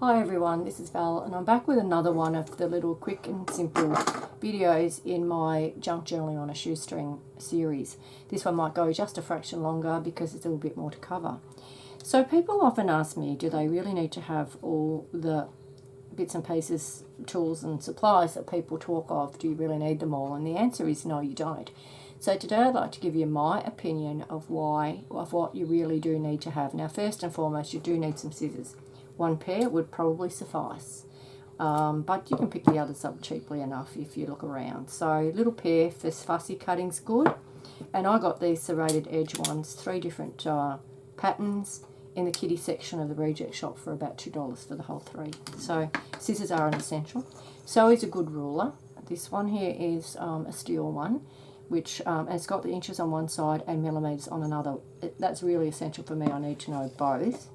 Hi everyone, this is Val and I'm back with another one of the little quick and simple videos in my junk journaling on a shoestring series. This one might go just a fraction longer because it's a little bit more to cover. So people often ask me, do they really need to have all the bits and pieces, tools and supplies that people talk of? Do you really need them all? And the answer is no, you don't. So today I'd like to give you my opinion of what you really do need to have. Now first and foremost, you do need some scissors. One pair would probably suffice, but you can pick the others up cheaply enough if you look around. So little pair for fussy cutting's good, and I got these serrated edge ones, 3 different patterns in the kiddie section of the reject shop for about $2 for the whole 3. So scissors are an essential. So is a good ruler. This one here is a steel one, which it's got the inches on one side and millimetres on another. That's really essential for me. I need to know both.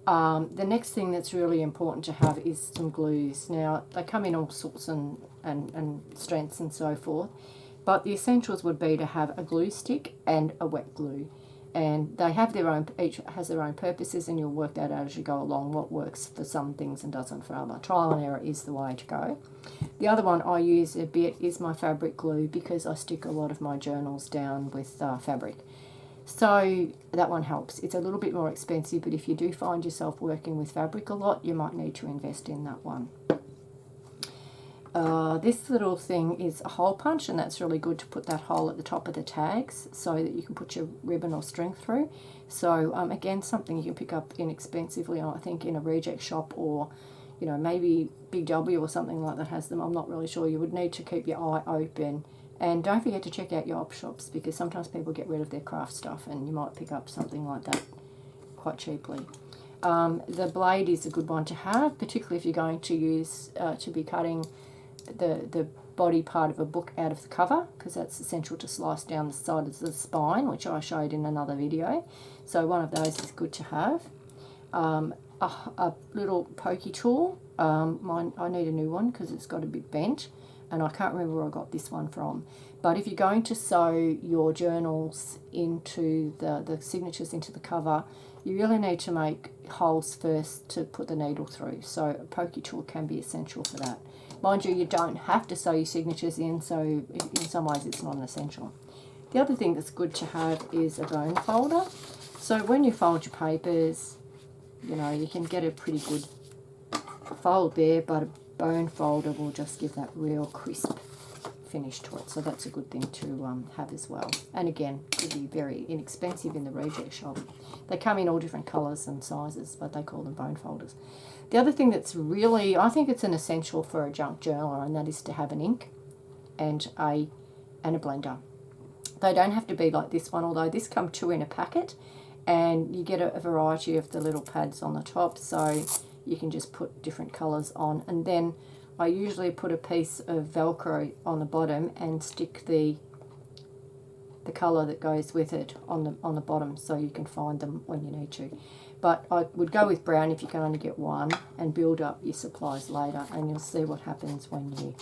The next thing that's really important to have is some glues. Now, they come in all sorts and strengths and so forth, but the essentials would be to have a glue stick and a wet glue. And they have their own, each has their own purposes, and you'll work that out as you go along, what works for some things and doesn't for other. Trial and error is the way to go. The other one I use a bit is my fabric glue, because I stick a lot of my journals down with fabric. So that one helps. It's a little bit more expensive, but if you do find yourself working with fabric a lot, you might need to invest in that one. This little thing is a hole punch, and that's really good to put that hole at the top of the tags so that you can put your ribbon or string through. So again, something you can pick up inexpensively, I think, in a reject shop, or maybe Big W or something like that has them. I'm not really sure. You would need to keep your eye open. And don't forget to check out your op shops, because sometimes people get rid of their craft stuff and you might pick up something like that quite cheaply. The blade is a good one to have, particularly if you're going to use to be cutting the body part of a book out of the cover, because that's essential to slice down the side of the spine, which I showed in another video. So one of those is good to have. A little pokey tool. I need a new one because it's got a bit bent, and I can't remember where I got this one from. But if you're going to sew your journals into the signatures into the cover, you really need to make holes first to put the needle through. So a pokey tool can be essential for that. Mind you, you don't have to sew your signatures in, so in some ways it's not an essential. The other thing that's good to have is a bone folder. So when you fold your papers, you can get a pretty good fold there, but a bone folder will just give that real crisp finish to it. So that's a good thing to have as well. And again, could be very inexpensive in the reject shop. They come in all different colours and sizes, but they call them bone folders. The other thing that's really, I think it's an essential for a junk journaler, and that is to have an ink and a blender. They don't have to be like this one, although this come 2 in a packet, and you get a variety of the little pads on the top, so you can just put different colours on. And then I usually put a piece of Velcro on the bottom and stick the colour that goes with it on the bottom, so you can find them when you need to. But I would go with brown if you can only get one, and build up your supplies later, and you'll see what happens when you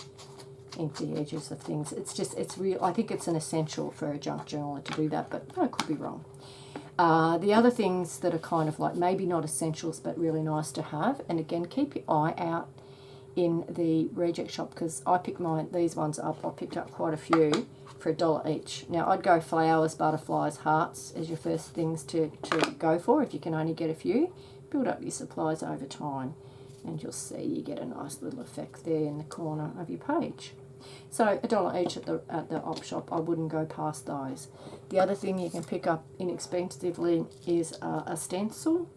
ink the edges of things. It's real. I think it's an essential for a junk journaler to do that, but I could be wrong. The other things that are kind of like maybe not essentials but really nice to have, and again, keep your eye out in the reject shop, because I picked these ones up. I picked up quite a few for $1 each. Now I'd go flowers, butterflies, hearts as your first things to go for if you can only get a few. Build up your supplies over time, and you'll see you get a nice little effect there in the corner of your page. So $1 each at the op shop. I wouldn't go past those. The other thing you can pick up inexpensively is a stencil,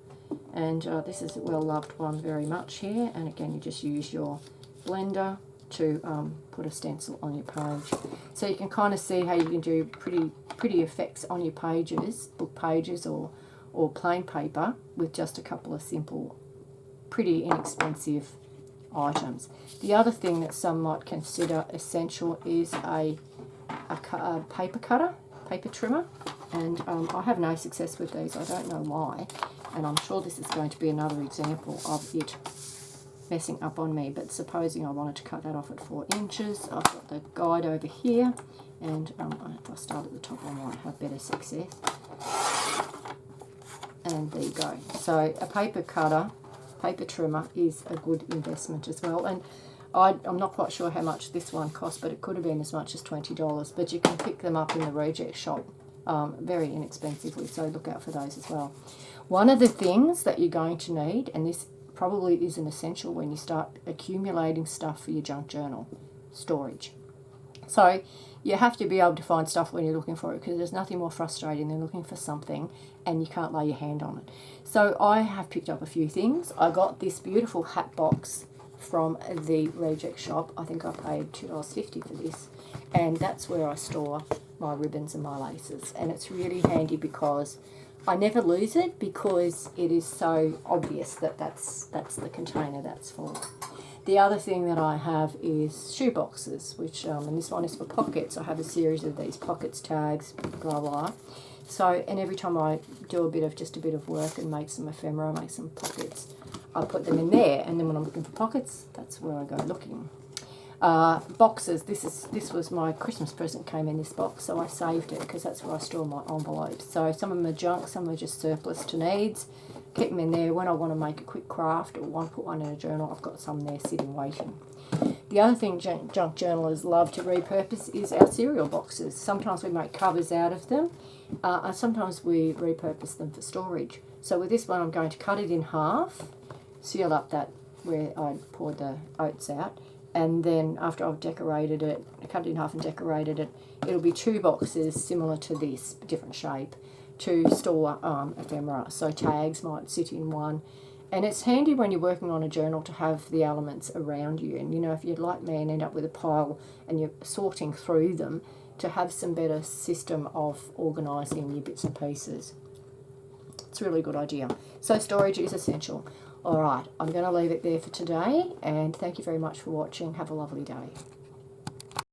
and this is a well loved one very much here. And again, you just use your blender to put a stencil on your page, so you can kind of see how you can do pretty effects on your pages, book pages or plain paper, with just a couple of simple, pretty inexpensive items. The other thing that some might consider essential is a paper cutter, paper trimmer, and I have no success with these. I don't know why, and I'm sure this is going to be another example of it messing up on me. But supposing I wanted to cut that off at 4 inches, I've got the guide over here, and if I start at the top, I might have better success. And there you go. So a paper cutter paper trimmer is a good investment as well. And I'm not quite sure how much this one cost, but it could have been as much as $20. But you can pick them up in the reject shop very inexpensively, so look out for those as well. One of the things that you're going to need, and this probably is an essential when you start accumulating stuff for your junk journal, storage. So you have to be able to find stuff when you're looking for it, because there's nothing more frustrating than looking for something and you can't lay your hand on it. So I have picked up a few things. I got this beautiful hat box from the reject shop. I think I paid $2.50 for this, and that's where I store my ribbons and my laces. And it's really handy because I never lose it, because it is so obvious that that's the container that's for. The other thing that I have is shoe boxes, which and this one is for pockets. I have a series of these pockets, tags, blah blah. So, and every time I do just a bit of work and make some ephemera, make some pockets, I put them in there. And then when I'm looking for pockets, that's where I go looking. Boxes. This was my Christmas present, came in this box, so I saved it because that's where I store my envelopes. So some of them are junk, some are just surplus to needs. Keep them in there. When I want to make a quick craft or want to put one in a journal, I've got some there sitting waiting. The other thing junk journalers love to repurpose is our cereal boxes. Sometimes we make covers out of them, and sometimes we repurpose them for storage. So with this one, I'm going to cut it in half, seal up that where I poured the oats out, and then after I've decorated it, cut it in half and decorated it, it'll be 2 boxes similar to this, different shape, to store ephemera. So tags might sit in one. And it's handy when you're working on a journal to have the elements around you. And, you know, if you're like me and end up with a pile and you're sorting through them, to have some better system of organising your bits and pieces. It's a really good idea. So storage is essential. All right, I'm going to leave it there for today, and thank you very much for watching. Have a lovely day.